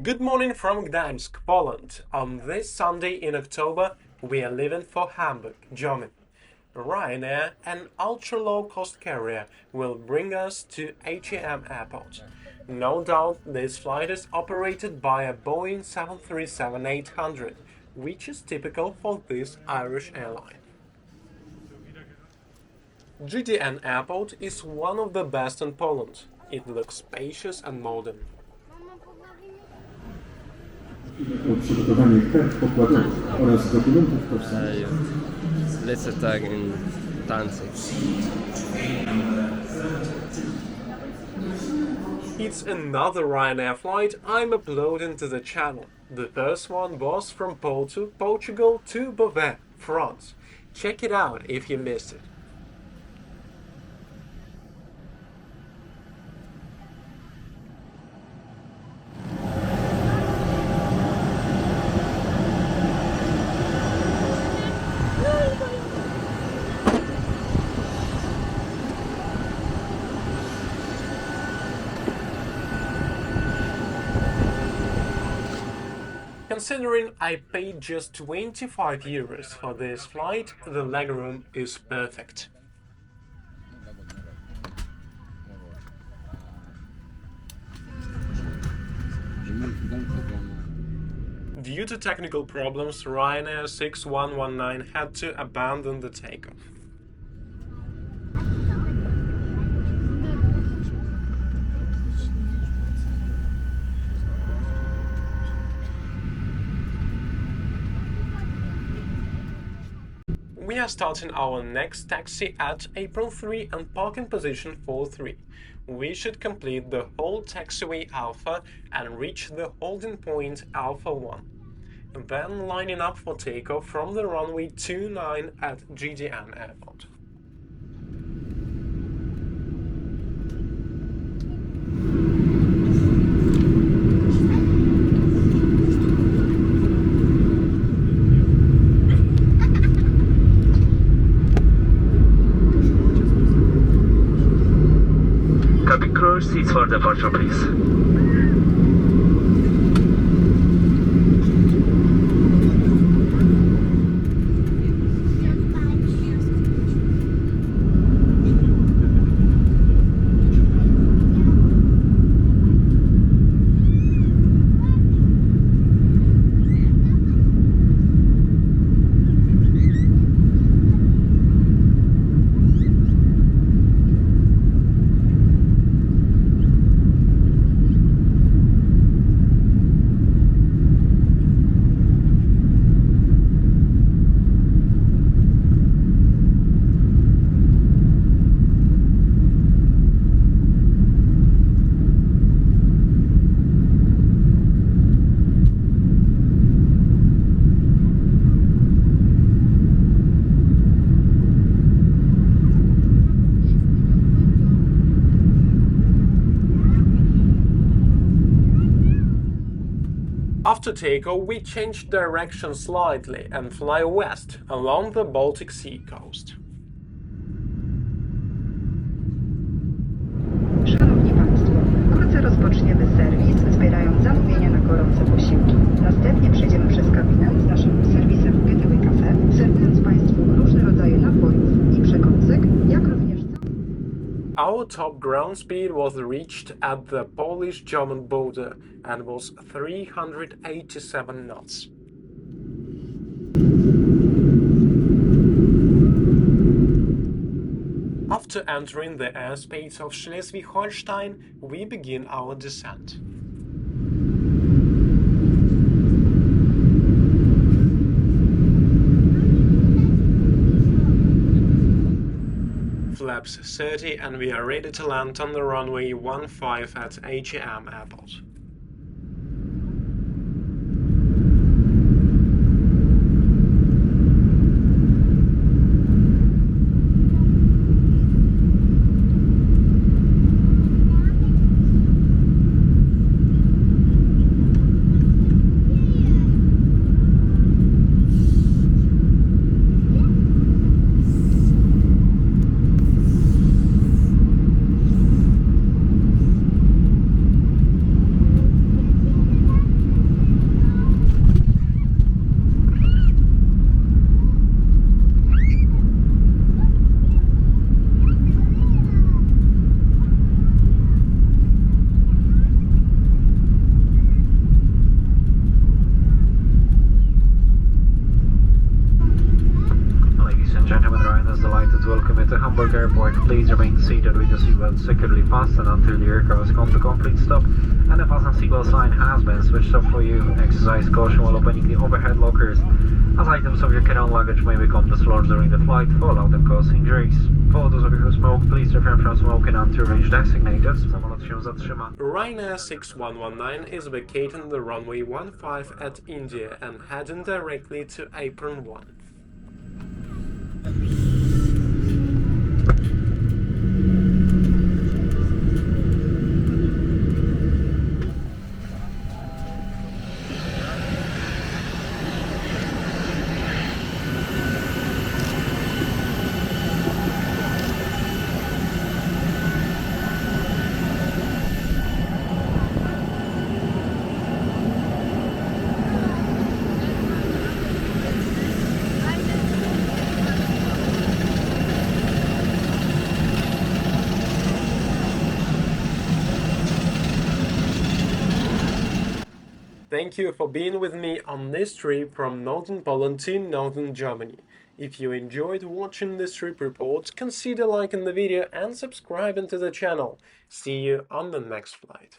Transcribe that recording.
Good morning from Gdańsk, Poland. On this Sunday in October, we are leaving for Hamburg, Germany. Ryanair, an ultra-low-cost carrier, will bring us to Etihad Airport. No doubt this flight is operated by a Boeing 737-800, which is typical for this Irish airline. Gdańsk Airport is one of the best in Poland. It looks spacious and modern. O przygotowanie kart pokładowych oraz dokumentów tożsamości. Lecę tak in Gdańsk. It's another Ryanair flight I'm uploading to the channel. The first one was from Portugal to Beauvais, France. Check it out if you missed it. Considering I paid just 25 euros for this flight, the legroom is perfect. Due to technical problems, Ryanair 6119 had to abandon the takeoff. We are starting our next taxi at apron 3 and parking position 43. We should complete the whole taxiway Alpha and reach the holding point Alpha 1. Then lining up for takeoff from the runway 29 at Gdańsk Airport. Cabin crew, seats for departure, please. After takeoff, we change direction slightly and fly west along the Baltic Sea coast. Szanowni Państwo, wkrótce rozpoczniemy serwis, zbierając zamówienia na gorące posiłki. Następnie przejdziemy przez kabinę z naszym serwisem Getaway Cafe, serwując Państwu różne rodzaje napojów i przekąsek, jak również Our top ground speed was reached at the Polish-German border and was 387 knots. After entering the airspace of Schleswig-Holstein, we begin our descent. Flaps 30 and we are ready to land on the runway 15 at Etihad Airport. forward, please remain seated with your seatbelt securely fastened until the aircraft has come to complete stop, and the fasten seatbelt sign has been switched off for you. Exercise caution while opening the overhead lockers, as items of your carry-on luggage may become dislodged during the flight, fallout and cause injuries. For those of you who smoke, please refrain from smoking until range designated. Samolot się zatrzyma. Ryanair 6119 is vacating the runway 15 at India and heading directly to apron 1. Thank you for being with me on this trip from northern Poland to northern Germany. If you enjoyed watching this trip report, consider liking the video and subscribing to the channel. See you on the next flight.